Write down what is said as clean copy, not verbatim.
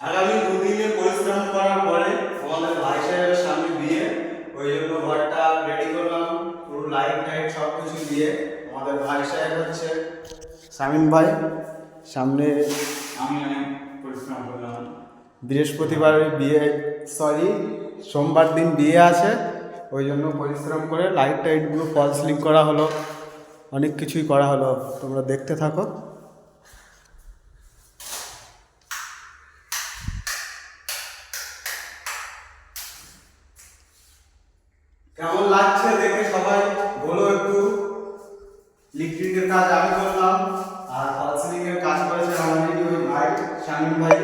আগামী দুদিনের পরিশ্রম করার পরে আমাদের ভাই সাহেবের সামনে বিয়ে, ওই জন্য ঘরটা রেডি করলাম পুরো লাইট টাইট সব কিছু দিয়ে। আমাদের ভাই সাহেব হচ্ছে শামীম ভাই, সামনে আমি অনেক পরিশ্রম করলাম। বৃহস্পতিবার বিয়ে, সরি সোমবার দিন বিয়ে আছে, ওই জন্য পরিশ্রম করে লাইট টাইটগুলো ফল সিলিং করা হলো, অনেক কিছুই করা হলো, তোমরা দেখতে থাকো। কেমন লাগছে দেখে সবাই বলো একটু। ইলেকট্রিকের কাজ আমি করলাম আর ফল সিলিং এর কাজ করেছে আমাদের ওই ভাই শামীম ভাই।